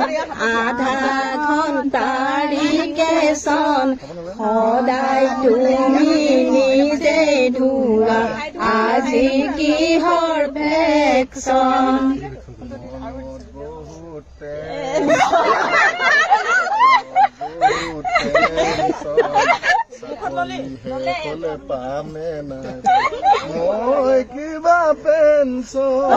আধা ঘণ্টাৰি কেচন সদায় তুমি নিজে ধোৱা আজি কিহৰ ভেকচন পামে নাই মই কিবা পেঞ্চন